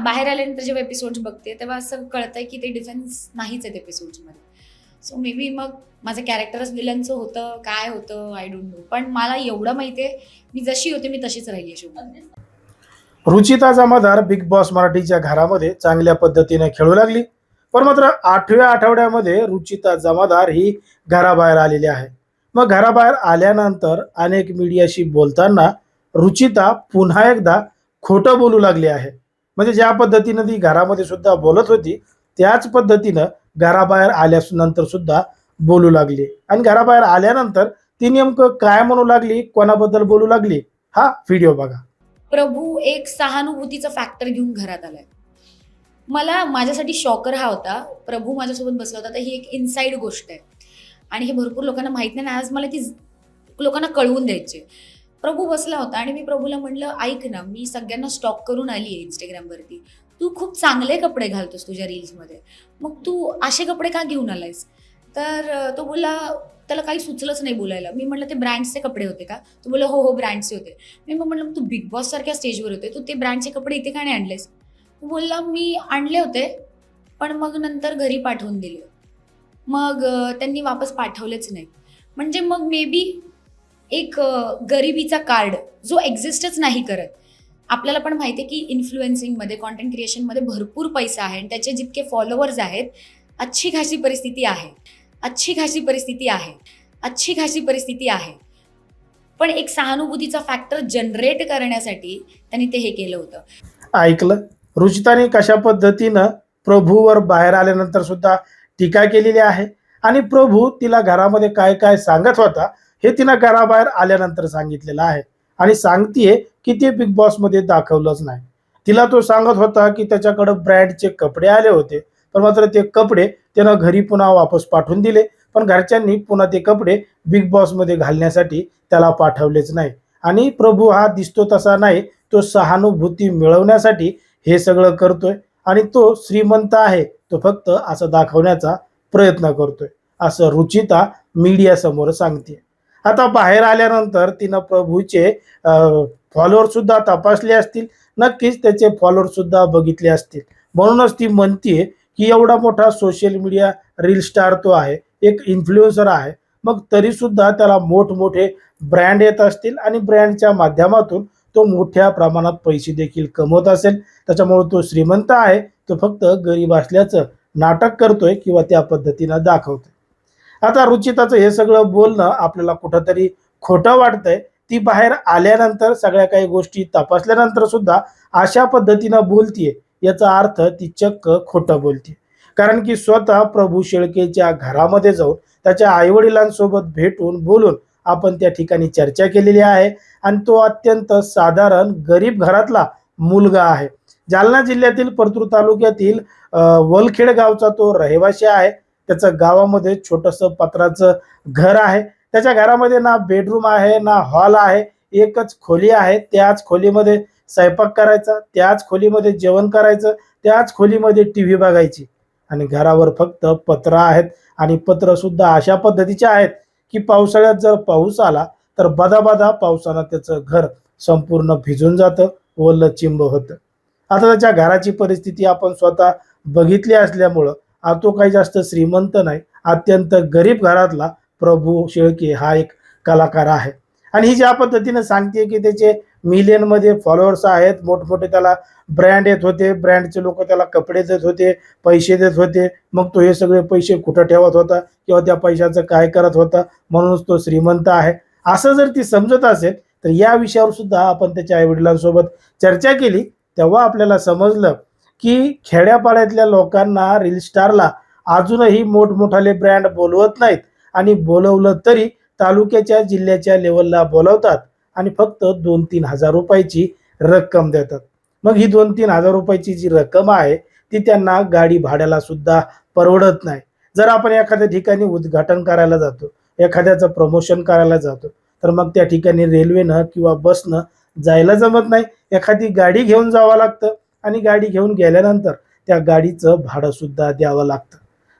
बाहेर आल्यानंतर जेव्हा एपिसोड्स बघते तेव्हा असं कळतंय की ते डिफेन्स नाहीच आहेत एपिसोड्समध्ये. सो मे बी मग माझं कॅरेक्टरच विलनचं होतं, काय होतं आय डोंट नो. पण मला एवढं माहिती आहे, मी जशी होते मी तशीच राहिली शोमध्ये. रुचिता जमादार बिग बॉस मराठीच्या घरामध्ये चांगल्या पद्धतीने खेळू लागली. पण मात्र 8व्या आठवड्यामध्ये रुचिता जमादार ही घराबाहेर आलेली आहे. मग घराबाहेर आल्यानंतर अनेक मीडियाशी बोलताना रुचिता पुन्हा एकदा खोटं बोलू लागली आहे. म्हणजे ज्या पद्धतीनं ती घरामध्ये सुद्धा बोलत होती त्याच पद्धतीनं घराबाहेर आल्यानंतर सुद्धा बोलू लागली. आणि घराबाहेर आल्यानंतर ती नेमकं काय म्हणू लागली, कोणाबद्दल बोलू लागली, हा व्हिडिओ बघा. प्रभू एक सहानुभूतीचा फॅक्टर घेऊन घरात आलाय. मला माझ्यासाठी शॉकर हा होता. प्रभू माझ्यासोबत बसला होता, तर ही एक इनसाइड गोष्ट आहे आणि हे भरपूर लोकांना माहित नाही. आज मला ती लोकांना कळवून द्यायचे. प्रभू बसला होता आणि मी प्रभूला म्हणलं, ऐक ना, मी सगळ्यांना स्टॉक करून आली आहे इंस्टाग्रामवरती. तू खूप चांगले कपडे घालतोस तुझ्या रील्समध्ये, मग तू असे कपडे का घेऊन आलायस? तर तो बोला, त्याला काही सुचलंच नाही बोलायला. मी म्हटलं ते ब्रँडचे कपडे होते का? तो बोला हो हो ब्रँडचे होते. मी मग म्हटलं तू बिग बॉस सारख्या स्टेजवर होते, तू ते ब्रँडचे कपडे इथे का नाही आणलेस? बोलला मी आणले होते पण मग नंतर घरी पाठवून दिले. मग त्यांनी वापस पाठवलेच नाही. म्हणजे मग मे बी एक गरिबीचा कार्ड जो एक्झिस्टच नाही करत. आपल्याला पण माहिती आहे की इन्फ्लुएन्सिंगमध्ये, कॉन्टेंट क्रिएशनमध्ये भरपूर पैसा आहे आणि त्याचे जितके फॉलोअर्स आहेत, अच्छी खासी परिस्थिती आहे, अच्छी खासी परिस्थिती आहे, अच्छी खासी परिस्थिती आहे. पण एक सहानुभूतीचा फॅक्टर जनरेट करण्यासाठी त्यांनी ते हे केलं होतं. ऐकलं रुचिताने कशा पद्धतीनं प्रभूवर बाहेर आल्यानंतर सुद्धा टीका केलेली आहे. आणि प्रभू तिला घरामध्ये काय काय सांगत होता हे तिनं घराबाहेर आल्यानंतर सांगितलेलं आहे. आणि सांगतीये की ते बिग बॉस मध्ये दाखवलंच नाही. तिला तो सांगत होता की त्याच्याकडे ब्रँडचे कपडे आले होते, पण मात्र ते कपडे त्यानं घरी पुन्हा वापस पाठवून दिले. पण घरच्यांनी पुन्हा ते कपडे बिग बॉस मध्ये घालण्यासाठी त्याला पाठवलेच नाही. आणि प्रभू हा दिसतो तसा नाही, तो सहानुभूती मिळवण्यासाठी हे सगळं करतोय. आणि तो श्रीमंत आहे, तो फक्त असं दाखवण्याचा प्रयत्न करतोय, असं रुचिता मीडिया समोर सांगते. आता बाहेर आल्यानंतर तिनं प्रभूचे फॉलोअर सुद्धा तपासले असतील, नक्कीच त्याचे फॉलोअर सुद्धा बघितले असतील. म्हणूनच ती म्हणतीये की एवढा मोठा सोशल मीडिया रील स्टार तो आहे, एक इन्फ्लुएन्सर आहे, मग तरी सुद्धा त्याला मोठमोठे ब्रँड येत असतील आणि ब्रँडच्या माध्यमातून तो मोठ्या प्रमाणात पैसे देखील कमवत असेल. त्याच्यामुळे तो श्रीमंत आहे, तो फक्त गरीब असल्याचं नाटक करतोय किंवा त्या पद्धतीनं दाखवतोय. आता रुचिताचं हे सगळं बोलणं आपल्याला कुठंतरी खोटं वाटतंय. ती बाहेर आल्यानंतर सगळ्या काही गोष्टी तपासल्यानंतर सुद्धा अशा पद्धतीनं बोलतीये, याचा अर्थ ती चक्क खोटं बोलते. कारण की स्वतः प्रभू शेळकेच्या घरामध्ये जाऊन त्याच्या आईवडिलांसोबत भेटून बोलून आपण त्या ठिकाणी चर्चा केलेली आहे. आणि तो अत्यंत साधारण गरीब घरातला मुलगा आहे. जालना जिल्ह्यातील परतूर तालुक्यातील वलखेड गावचा तो रहिवासी आहे. त्याचं गावामध्ये छोटंसं पत्राचं घर आहे. त्याच्या घरामध्ये ना बेडरूम आहे ना हॉल आहे, एकच खोली आहे. त्याच खोलीमध्ये स्वयंपाक करायचा, त्याच खोलीमध्ये जेवण करायचं, त्याच खोलीमध्ये टीव्ही बघायची. आणि घरावर फक्त पत्र आहेत. आणि पत्र सुद्धा अशा पद्धतीचे आहेत की पावसाळ्यात जर पाऊस आला तर बदाबदा पावसानं त्याचं घर संपूर्ण भिजून जातं, ओलं चिंब होतं. आता त्याच्या घराची परिस्थिती आपण स्वतः बघितली असल्यामुळं तो काही जास्त श्रीमंत नाही, अत्यंत गरीब घरातला प्रभू शेळके हा एक कलाकार आहे. आणि ही ज्या पद्धतीने सांगते की त्याचे मिलियनमध्ये फॉलोअर्स आहेत, मोठमोठे त्याला ब्रँड येत होते, ब्रँडचे लोक त्याला कपडे देत होते, पैसे देत होते, मग तो हे सगळे पैसे कुठं ठेवत होता किंवा त्या पैशाचं काय करत होता, म्हणूनच तो श्रीमंत आहे, असं जर ती समजत असेल तर या विषयावर सुद्धा आपण त्याच्या आईवडिलांसोबत चर्चा केली. तेव्हा आपल्याला समजलं की खेड्यापाड्यातल्या लोकांना, रील स्टारला अजूनही मोठमोठाले ब्रँड बोलवत नाहीत. आणि बोलवलं तरी तालुक्याच्या, जिल्ह्याच्या लेवलला बोलवतात आणि फक्त 2-3 हजार रुपयाची रक्कम देतात. मग ही 2-3 हजार रुपयाची जी रक्कम आहे ती त्यांना गाडी भाड्याला सुद्धा परवडत नाही. जर आपण एखाद्या ठिकाणी उद्घाटन करायला जातो, एखाद्याचं प्रमोशन करायला जातो, तर मग त्या ठिकाणी रेल्वेनं किंवा बसनं जायला जमत नाही. एखादी गाडी घेऊन जावं लागतं आणि गाडी घेऊन गेल्यानंतर त्या गाडीचं भाडं सुद्धा द्यावं लागतं.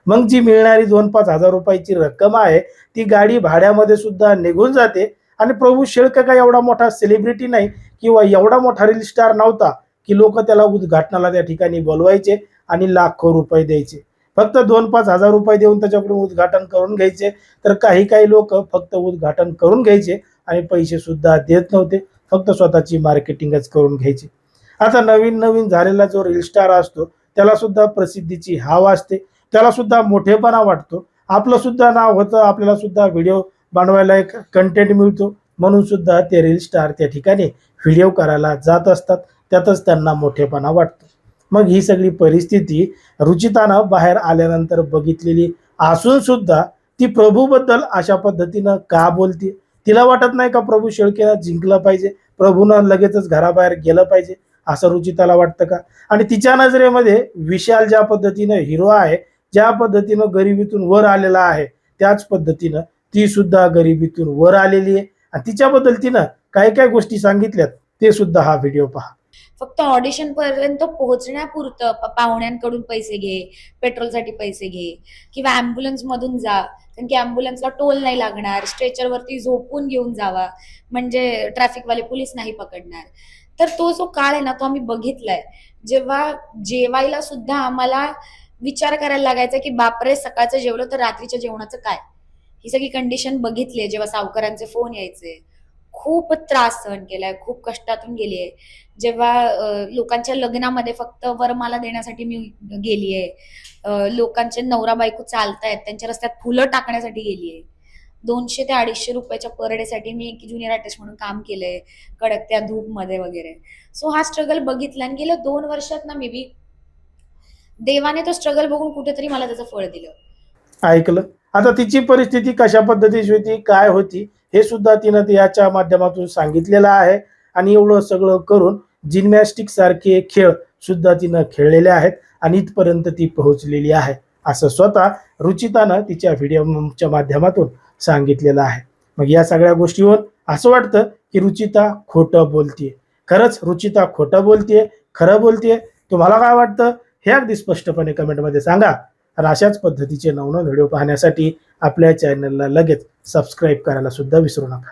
मग जी मिळणारी 2-5 हजार रुपयाची रक्कम आहे ती गाडी भाड्यामध्ये सुद्धा निघून जाते. आणि प्रभू शेळके काय एवढा मोठा सेलिब्रिटी नाही किंवा एवढा मोठा रील स्टार नव्हता की लोक त्याला उद्घाटनाला त्या ठिकाणी बोलवायचे आणि लाखो रुपये द्यायचे. फक्त 2-5 हजार रुपये देऊन त्याच्याकडून उद्घाटन करून घ्यायचे. तर काही काही लोक फक्त उद्घाटन करून घ्यायचे आणि पैसे सुद्धा देत नव्हते, फक्त स्वतःची मार्केटिंगच करून घ्यायची. आता नवीन नवीन झालेला जो रील स्टार असतो त्याला सुद्धा प्रसिद्धीची हाव असते, त्याला सुद्धा मोठेपणा वाटतो, आपलं सुद्धा नाव होतं, आपल्याला सुद्धा व्हिडिओ बनवायला एक कंटेंट मिळतो, म्हणून सुद्धा ते रील स्टार त्या ठिकाणी व्हिडिओ करायला जात असतात, त्यातच त्यांना मोठेपणा वाटतो. मग ही सगळी परिस्थिती रुचितानं बाहेर आल्यानंतर बघितलेली असून सुद्धा ती प्रभूबद्दल अशा पद्धतीनं का बोलते? तिला वाटत नाही का प्रभू शेळकेला जिंकलं पाहिजे, प्रभूनं लगेचच घराबाहेर गेलं पाहिजे, असं रुचिताला वाटतं का? आणि तिच्या नजरेमध्ये विशाल ज्या पद्धतीनं हिरो आहे, ज्या पद्धतीनं गरिबीतून वर आलेला आहे, त्याच पद्धतीनं ती सुद्धा गरिबीतून वर आलेली आहे. आणि तिच्याबद्दल तिनं काय काय गोष्टी सांगितल्यात ते सुद्धा हा व्हिडिओ पहा. फक्त ऑडिशन पर्यंत पोहोचण्यापुरतं पाहुण्यांकडून पैसे घे, पेट्रोलसाठी पैसे घे, किंवा ॲम्ब्युलन्स मधून जा, कारण की ॲम्ब्युलन्सला टोल नाही लागणार, स्ट्रेचरवरती झोपून घेऊन जावा म्हणजे ट्रॅफिकवाले पोलीस नाही पकडणार. तर तो जो काळ आहे ना तो आम्ही बघितलाय, जेव्हा जेवायला सुद्धा आम्हाला विचार करायला लागायचा की बापरे सकाळचं जेवलं तर रात्रीच्या जेवणाचं काय. ही सगळी कंडिशन बघितली, जेव्हा सावकारांचे फोन यायचे, खूप त्रास सहन केलाय, खूप कष्टातून गेली आहे. जेव्हा लोकांच्या लग्नामध्ये फक्त वरमाला देण्यासाठी मी गेलीये, लोकांचे नवरा बायको चालतायत त्यांच्या रस्त्यात फुलं टाकण्यासाठी गेलीये, 200 ते 250 रुपयाच्या पर डे साठी मी ज्युनियर आर्टिस्ट म्हणून काम केलंय, कडकत्या धूप मध्ये वगैरे. सो हा स्ट्रगल बघितला आणि गेल्या 2 वर्षात ना मे बी देवाने तो स्ट्रगल बघून कुठेतरी मला त्याचं फळ दिलं. ऐकलं. आता तिची परिस्थिती कशा पद्धतीची होती, काय होती, हे सुद्धा तिनं याच्या माध्यमातून सांगितलेलं आहे. आणि एवढं सगळं करून जिम्नॅस्टिक सारखे खेळ सुद्धा तिनं खेळलेले आहेत आणि इथपर्यंत ती पोहोचलेली आहे, असं स्वतः रुचितानं तिच्या व्हिडिओच्या माध्यमातून सांगितलेलं आहे. मग या सगळ्या गोष्टीवर असं वाटतं की रुचिता खोटं बोलतेय. खरंच रुचिता खोटं बोलतेय, खरं बोलतेय? तुम्हाला काय वाटतं हे अगदी स्पष्टपणे कमेंटमध्ये सांगा. आणि अशाच पद्धतीचे नवनवीन व्हिडिओ पाहण्यासाठी आपल्या चॅनलला लगेच सबस्क्राईब करायला सुद्धा विसरू नका.